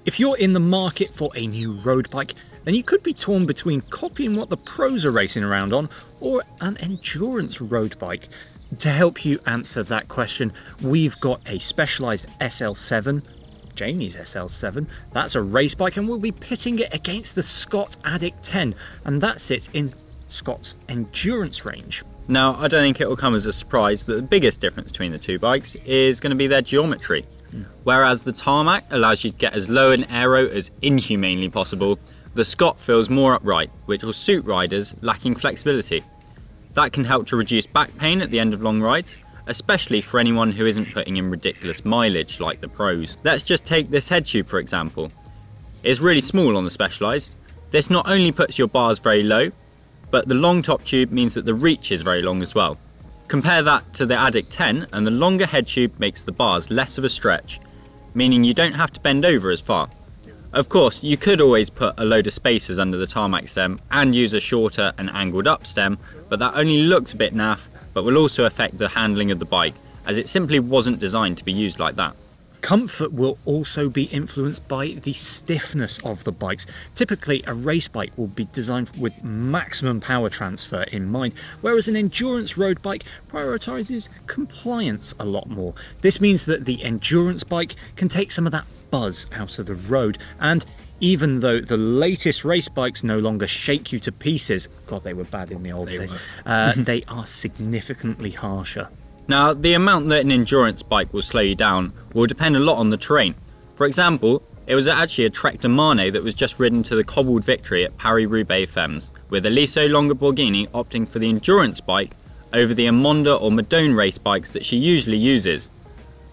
If you're in the market for a new road bike, then you could be torn between copying what the pros are racing around on or an endurance road bike. To help you answer that question, we've got a Specialized SL7, Jamie's SL7. That's a race bike, and we'll be pitting it against the Scott Addict 10, and that sits in Scott's endurance range. Now, I don't think it will come as a surprise that the biggest difference between the two bikes is going to be their geometry. Whereas the Tarmac allows you to get as low an aero as inhumanely possible, the Scott feels more upright, which will suit riders lacking flexibility. That can help to reduce back pain at the end of long rides, especially for anyone who isn't putting in ridiculous mileage like the pros. Let's just take this head tube for example. It's really small on the Specialized. This not only puts your bars very low, but the long top tube means that the reach is very long as well. Compare that to the Addict 10, and the longer head tube makes the bars less of a stretch, meaning you don't have to bend over as far. Of course, you could always put a load of spacers under the Tarmac stem and use a shorter and angled up stem, but that only looks a bit naff, but will also affect the handling of the bike, as it simply wasn't designed to be used like that. Comfort will also be influenced by the stiffness of the bikes. Typically, a race bike will be designed with maximum power transfer in mind, whereas an endurance road bike prioritizes compliance a lot more. This means that the endurance bike can take some of that buzz out of the road, and even though the latest race bikes no longer shake you to pieces, God, they were bad in the old days, they are significantly harsher. Now, the amount that an endurance bike will slow you down will depend a lot on the terrain. For example, it was actually a Trek de Marne that was just ridden to the cobbled victory at Paris-Roubaix Femmes, with Aliso Longoborghini opting for the endurance bike over the Amonda or Madone race bikes that she usually uses,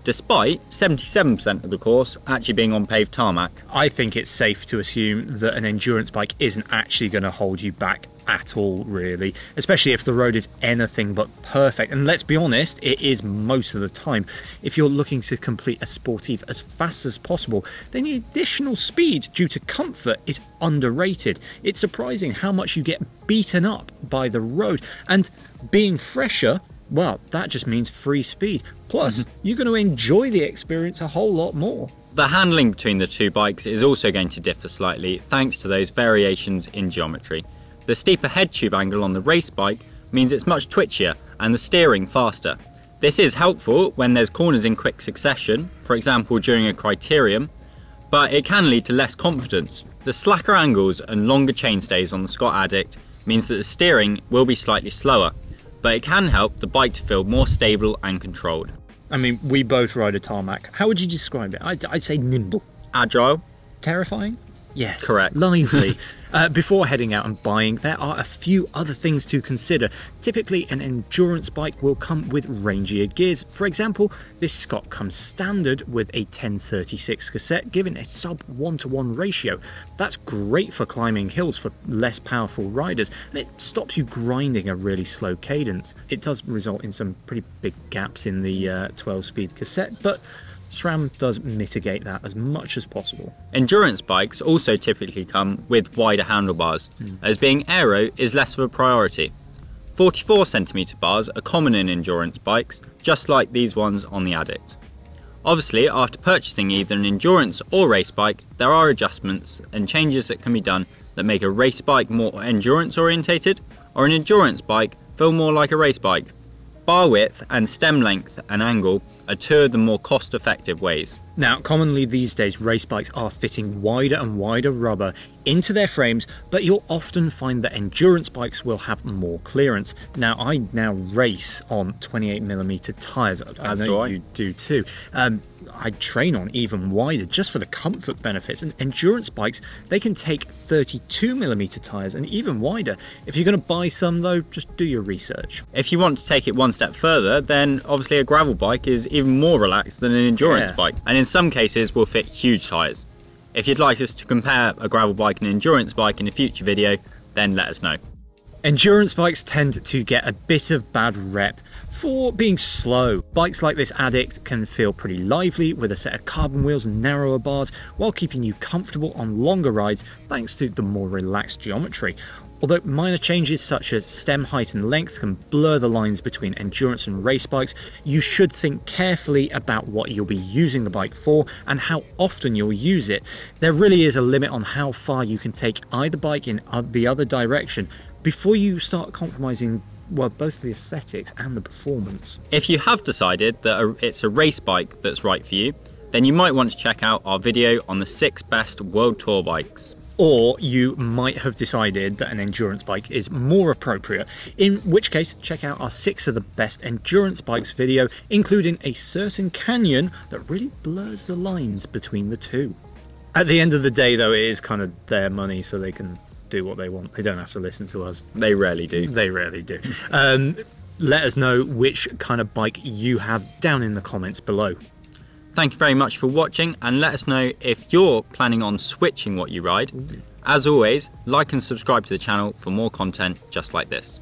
despite 77% of the course actually being on paved tarmac. I think it's safe to assume that an endurance bike isn't actually going to hold you back at all, really, especially if the road is anything but perfect, and let's be honest, it is most of the time. If you're looking to complete a sportive as fast as possible, then the additional speed due to comfort is underrated. It's surprising how much you get beaten up by the road, and being fresher, well, that just means free speed. Plus, you're going to enjoy the experience a whole lot more. The handling between the two bikes is also going to differ slightly thanks to those variations in geometry. The steeper head tube angle on the race bike means it's much twitchier and the steering faster. This is helpful when there's corners in quick succession, for example during a criterium, but it can lead to less confidence. The slacker angles and longer chainstays on the Scott Addict means that the steering will be slightly slower, but it can help the bike to feel more stable and controlled. I mean, we both ride a Tarmac. How would you describe it? I'd say nimble. Agile. Terrifying? Yes. Correct. Lively. Before heading out and buying, there are a few other things to consider. Typically, an endurance bike will come with rangier gears. For example, this Scott comes standard with a 1036 cassette, giving a sub 1:1 ratio. That's great for climbing hills for less powerful riders, and it stops you grinding a really slow cadence. It does result in some pretty big gaps in the 12-speed cassette, but SRAM does mitigate that as much as possible. Endurance bikes also typically come with wider handlebars, as being aero is less of a priority. 44cm bars are common in endurance bikes, just like these ones on the Addict. Obviously, after purchasing either an endurance or race bike, there are adjustments and changes that can be done that make a race bike more endurance orientated, or an endurance bike feel more like a race bike. Bar width and stem length and angle are two of the more cost-effective ways. Now, commonly these days race bikes are fitting wider and wider rubber into their frames, but you'll often find that endurance bikes will have more clearance. Now, I race on 28mm tyres. I know you do too. I train on even wider just for the comfort benefits, and endurance bikes, they can take 32mm tyres and even wider. If you're going to buy some though, just do your research. If you want to take it one step further, then obviously a gravel bike is even more relaxed than an endurance bike, and in some cases will fit huge tyres. If you'd like us to compare a gravel bike and an endurance bike in a future video, then let us know. Endurance bikes tend to get a bit of bad rep for being slow. Bikes like this Addict can feel pretty lively with a set of carbon wheels and narrower bars while keeping you comfortable on longer rides thanks to the more relaxed geometry. Although minor changes such as stem height and length can blur the lines between endurance and race bikes, you should think carefully about what you'll be using the bike for and how often you'll use it. There really is a limit on how far you can take either bike in the other direction before you start compromising, well, both the aesthetics and the performance. If you have decided that it's a race bike that's right for you, then you might want to check out our video on the 6 best world tour bikes. Or you might have decided that an endurance bike is more appropriate, in which case check out our 6 of the best endurance bikes video, including a certain canyon that really blurs the lines between the two. At the end of the day though, it is kind of their money, so they can do what they want. They don't have to listen to us. They rarely do. They rarely do. Let us know which kind of bike you have down in the comments below. Thank you very much for watching, and let us know if you're planning on switching what you ride. As always, like and subscribe to the channel for more content just like this.